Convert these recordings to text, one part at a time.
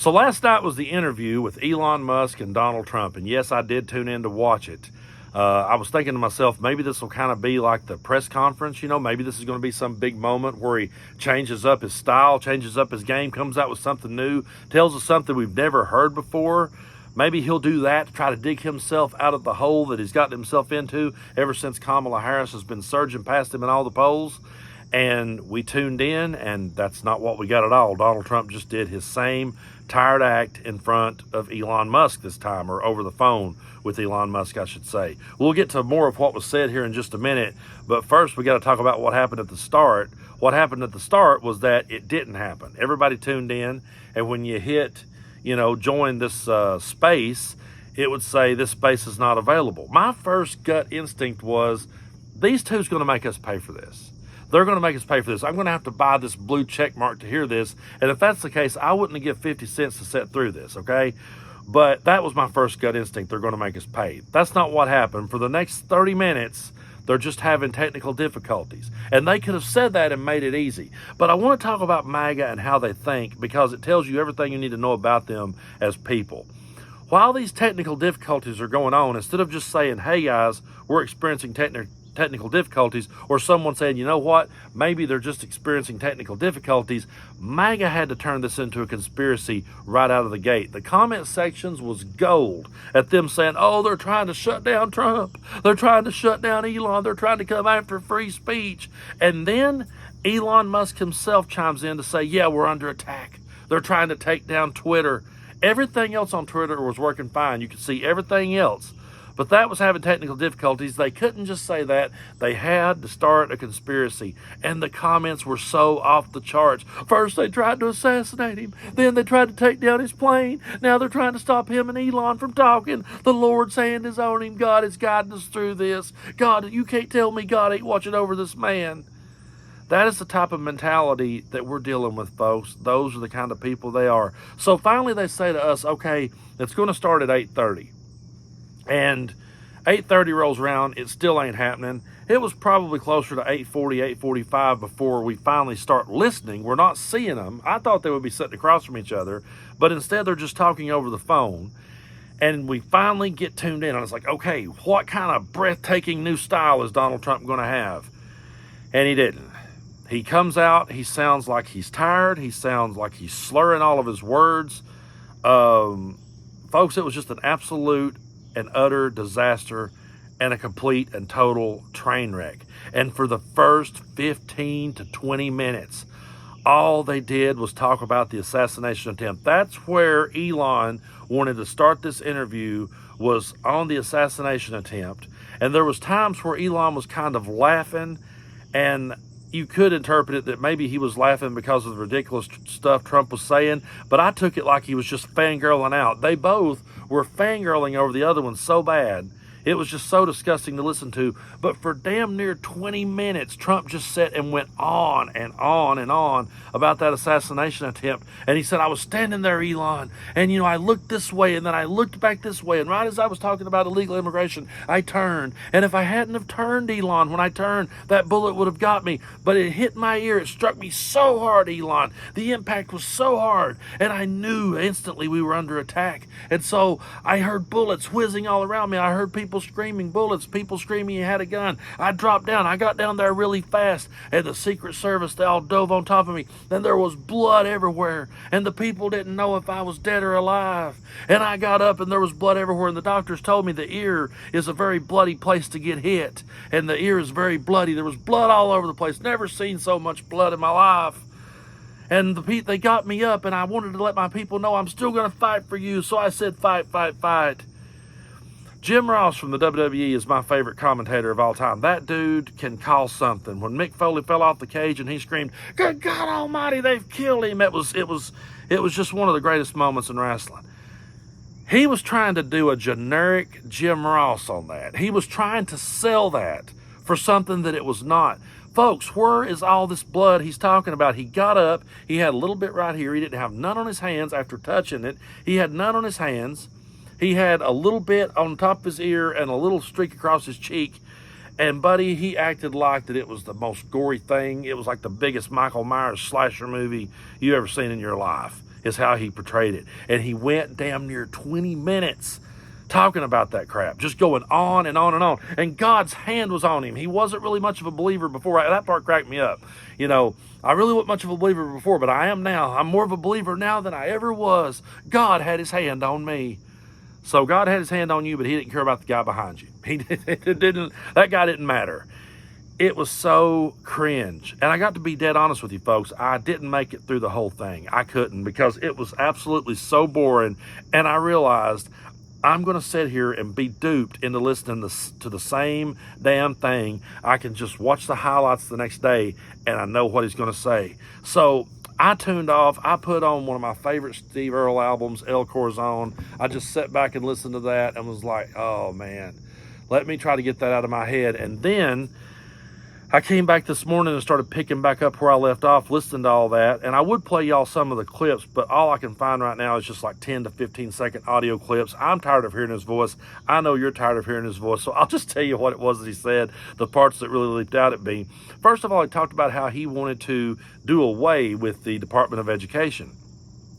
So last night was the interview with Elon Musk and Donald Trump, and yes, I did tune in to watch it. I was thinking to myself, maybe this will kind of be like the press conference, maybe this is going to be some big moment where he changes up his style, changes up his game, comes out with something new, tells us something we've never heard before. Maybe he'll do that to try to dig himself out of the hole that he's gotten himself into ever since Kamala Harris has been surging past him in all the polls. And we tuned in, and that's not what we got at all. Donald Trump just did his same tired act in front of Elon Musk this time, or over the phone with Elon Musk, I should say. We'll get to more of what was said here in just a minute, but first we got to talk about what happened at the start. What happened at the start was that it didn't happen. Everybody tuned in, and when you hit, join this space, it would say this space is not available. My first gut instinct was, these two's going to make us pay for this. They're going to make us pay for this. I'm going to have to buy this blue check mark to hear this. And if that's the case, I wouldn't give 50 cents to sit through this, okay? But that was my first gut instinct. They're going to make us pay. That's not what happened. For the next 30 minutes, they're just having technical difficulties. And they could have said that and made it easy. But I want to talk about MAGA and how they think, because it tells you everything you need to know about them as people. While these technical difficulties are going on, instead of just saying, hey guys, we're experiencing technical difficulties, or someone saying, you know what, maybe they're just experiencing technical difficulties, MAGA had to turn this into a conspiracy right out of the gate. The comment sections was gold at them saying, oh, they're trying to shut down Trump, they're trying to shut down Elon, they're trying to come after free speech. And then Elon Musk himself chimes in to say, yeah, we're under attack, they're trying to take down Twitter. Everything else on Twitter was working fine. You could see everything else. But that was having technical difficulties. They couldn't just say that. They had to start a conspiracy. And the comments were so off the charts. First, they tried to assassinate him. Then they tried to take down his plane. Now they're trying to stop him and Elon from talking. The Lord's hand is on him. God is guiding us through this. God, you can't tell me God ain't watching over this man. That is the type of mentality that we're dealing with, folks. Those are the kind of people they are. So finally they say to us, okay, it's going to start at 8:30. And 8:30 rolls around, it still ain't happening. It was probably closer to 8:40, 8:45 before we finally start listening. We're not seeing them. I thought they would be sitting across from each other, but instead they're just talking over the phone. And we finally get tuned in. And it's like, okay, what kind of breathtaking new style is Donald Trump going to have? And he didn't. He comes out, he sounds like he's tired. He sounds like he's slurring all of his words. Folks, it was just an absolute and utter disaster and a complete and total train wreck. And for the first 15 to 20 minutes, all they did was talk about the assassination attempt. That's where Elon wanted to start this interview, was on the assassination attempt. And there was times where Elon was kind of laughing, and you could interpret it that maybe he was laughing because of the ridiculous stuff Trump was saying, but I took it like he was just fangirling out. They both were fangirling over the other one so bad. It was just so disgusting to listen to. But for damn near 20 minutes, Trump just sat and went on and on and on about that assassination attempt. And he said, I was standing there, Elon, and I looked this way, and then I looked back this way, and right as I was talking about illegal immigration, I turned. And if I hadn't have turned, Elon, when I turned, that bullet would have got me. But it hit my ear. It struck me so hard, Elon. The impact was so hard. And I knew instantly we were under attack. And so I heard bullets whizzing all around me. I heard people screaming bullets, people screaming he had a gun. I dropped down. I got down there really fast, and the Secret Service, they all dove on top of me. And there was blood everywhere, and the people didn't know if I was dead or alive. And I got up, and there was blood everywhere, and the doctors told me the ear is a very bloody place to get hit, and the ear is very bloody. There was blood all over the place. Never seen so much blood in my life. And they got me up, and I wanted to let my people know I'm still going to fight for you. So I said, fight, fight, fight. Jim Ross from the WWE is my favorite commentator of all time. That dude can call something. When Mick Foley fell off the cage and he screamed, "Good God Almighty, they've killed him!" It was just one of the greatest moments in wrestling. He was trying to do a generic Jim Ross on that. He was trying to sell that for something that it was not. Folks, where is all this blood he's talking about? He got up. He had a little bit right here. He didn't have none on his hands after touching it. He had none on his hands. He had a little bit on top of his ear and a little streak across his cheek. And, buddy, he acted like that it was the most gory thing. It was like the biggest Michael Myers slasher movie you ever seen in your life. is how he portrayed it. And he went damn near 20 minutes talking about that crap, just going on and on and on. And God's hand was on him. He wasn't really much of a believer before. That part cracked me up. You know, I really wasn't much of a believer before, but I am now. I'm more of a believer now than I ever was. God had his hand on me. So God had his hand on you, but he didn't care about the guy behind you. That guy didn't matter. It was so cringe. And I got to be dead honest with you folks. I didn't make it through the whole thing. I couldn't, because it was absolutely so boring. And I realized I'm going to sit here and be duped into listening to the same damn thing. I can just watch the highlights the next day and I know what he's going to say. So I tuned off. I put on one of my favorite Steve Earle albums, El Corazon. I just sat back and listened to that and was like, oh man, let me try to get that out of my head. And then I came back this morning and started picking back up where I left off, listening to all that. And I would play y'all some of the clips, but all I can find right now is just like 10 to 15 second audio clips. I'm tired of hearing his voice. I know you're tired of hearing his voice. So I'll just tell you what it was that he said, the parts that really leaped out at me. First of all, he talked about how he wanted to do away with the Department of Education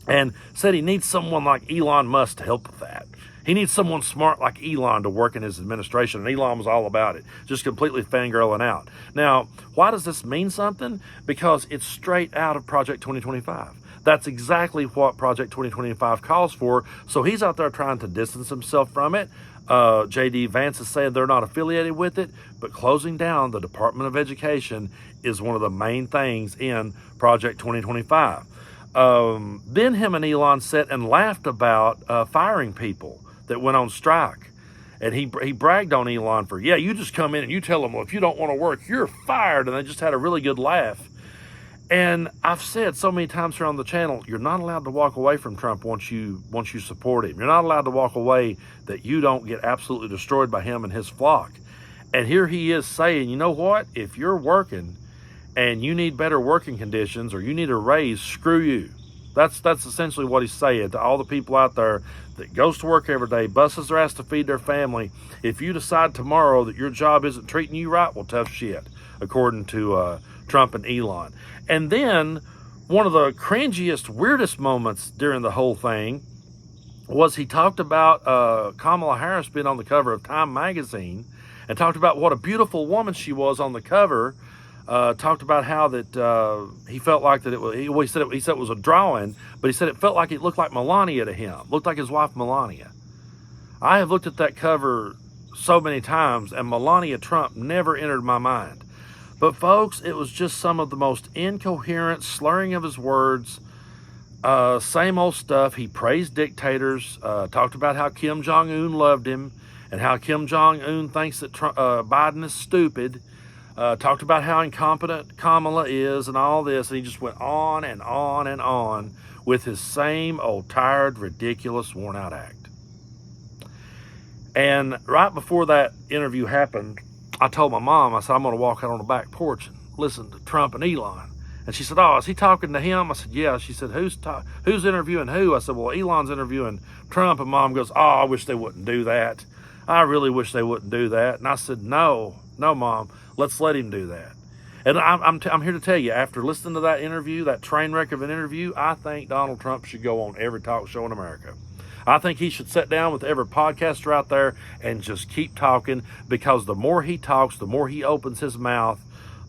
and said he needs someone like Elon Musk to help with that. He needs someone smart like Elon to work in his administration, and Elon was all about it, just completely fangirling out. Now, why does this mean something? Because it's straight out of Project 2025. That's exactly what Project 2025 calls for, so he's out there trying to distance himself from it. J.D. Vance is saying they're not affiliated with it, but closing down the Department of Education is one of the main things in Project 2025. Then him and Elon sat and laughed about firing people that went on strike. And he bragged on Elon for, yeah, you just come in and you tell them, well, if you don't want to work, you're fired. And they just had a really good laugh. And I've said so many times here on the channel, you're not allowed to walk away from Trump once you support him. You're not allowed to walk away that you don't get absolutely destroyed by him and his flock. And here he is saying, you know what? If you're working and you need better working conditions or you need a raise, screw you. That's essentially what he's saying to all the people out there that goes to work every day, busts their ass to feed their family. If you decide tomorrow that your job isn't treating you right, well, tough shit, according to Trump and Elon. And then one of the cringiest, weirdest moments during the whole thing was he talked about Kamala Harris being on the cover of Time magazine and talked about what a beautiful woman she was on the cover. Talked about how that he felt like that it was. He said it was a drawing, but he said it felt like it looked like Melania to him. Looked like his wife Melania. I have looked at that cover so many times, and Melania Trump never entered my mind. But folks, it was just some of the most incoherent slurring of his words. Same old stuff. He praised dictators. Talked about how Kim Jong-un loved him, and how Kim Jong-un thinks that Biden is stupid. Talked about how incompetent Kamala is and all this, and he just went on and on and on with his same old tired, ridiculous, worn-out act. And right before that interview happened, I told my mom, I said, I'm going to walk out on the back porch and listen to Trump and Elon. And she said, oh, is he talking to him? I said, yeah. She said, who's interviewing who? I said, well, Elon's interviewing Trump. And Mom goes, oh, I wish they wouldn't do that. I really wish they wouldn't do that. And I said, no, Mom. Let's let him do that. And I'm here to tell you, after listening to that interview, that train wreck of an interview, I think Donald Trump should go on every talk show in America. I think he should sit down with every podcaster out there and just keep talking, because the more he talks, the more he opens his mouth,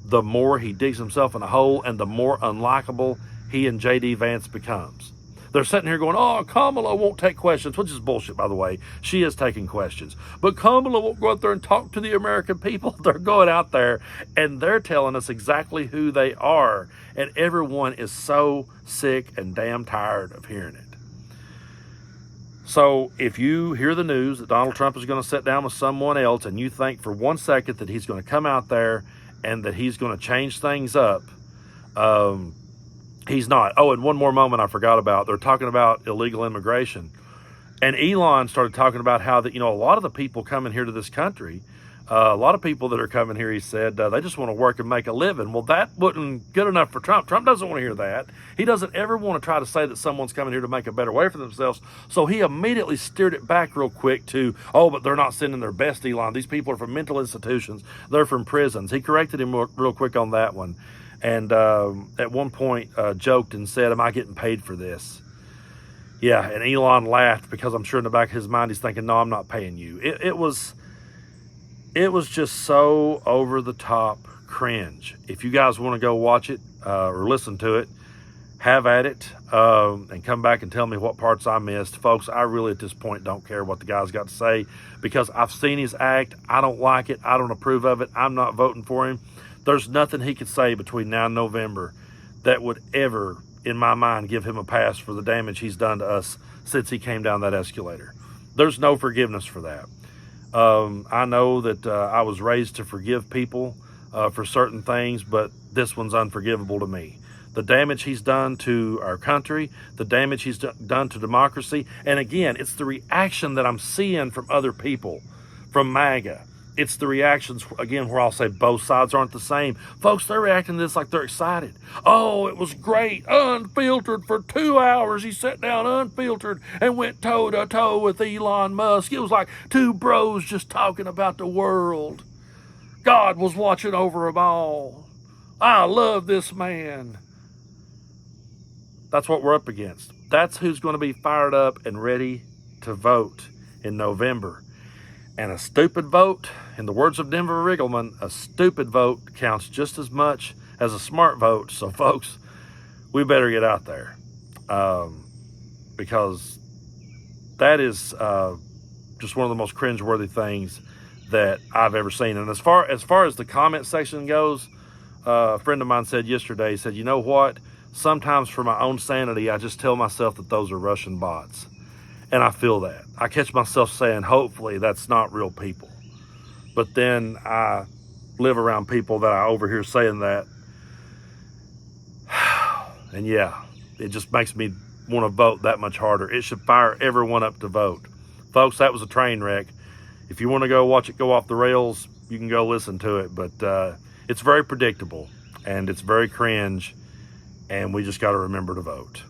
the more he digs himself in a hole, and the more unlikable he and J.D. Vance becomes. They're sitting here going, oh, Kamala won't take questions, which is bullshit, by the way. She is taking questions. But Kamala won't go out there and talk to the American people. They're going out there, and they're telling us exactly who they are. And everyone is so sick and damn tired of hearing it. So if you hear the news that Donald Trump is going to sit down with someone else, and you think for 1 second that he's going to come out there and that he's going to change things up, he's not. Oh, and one more moment I forgot about. They're talking about illegal immigration. And Elon started talking about how that, a lot of the people coming here to this country, a lot of people that are coming here, he said, they just want to work and make a living. Well, that wasn't good enough for Trump. Trump doesn't want to hear that. He doesn't ever want to try to say that someone's coming here to make a better way for themselves. So he immediately steered it back real quick to, oh, but they're not sending their best, Elon. These people are from mental institutions. They're from prisons. He corrected him real quick on that one. And at one point joked and said, am I getting paid for this? Yeah, and Elon laughed because I'm sure in the back of his mind he's thinking, no, I'm not paying you. It was just so over the top cringe. If you guys want to go watch it or listen to it, have at it, and come back and tell me what parts I missed. Folks, I really at this point don't care what the guy's got to say, because I've seen his act. I don't like it. I don't approve of it. I'm not voting for him. There's nothing he could say between now and November that would ever, in my mind, give him a pass for the damage he's done to us since he came down that escalator. There's no forgiveness for that. I know that I was raised to forgive people for certain things, but this one's unforgivable to me. The damage he's done to our country, the damage he's done to democracy. And again, it's the reaction that I'm seeing from other people, from MAGA. It's the reactions, again, where I'll say both sides aren't the same. Folks, they're reacting to this like they're excited. Oh, it was great, unfiltered for 2 hours. He sat down unfiltered and went toe-to-toe with Elon Musk. It was like two bros just talking about the world. God was watching over them all. I love this man. That's what we're up against. That's who's going to be fired up and ready to vote in November. And a stupid vote, in the words of Denver Riggleman, a stupid vote counts just as much as a smart vote. So, folks, we better get out there, because that is just one of the most cringeworthy things that I've ever seen. And as far as the comment section goes, a friend of mine said yesterday, he said, you know what? Sometimes for my own sanity, I just tell myself that those are Russian bots. And I feel that. I catch myself saying, hopefully that's not real people. But then I live around people that I overhear saying that. And yeah, it just makes me want to vote that much harder. It should fire everyone up to vote. Folks, that was a train wreck. If you want to go watch it go off the rails, you can go listen to it. But it's very predictable and it's very cringe. And we just got to remember to vote.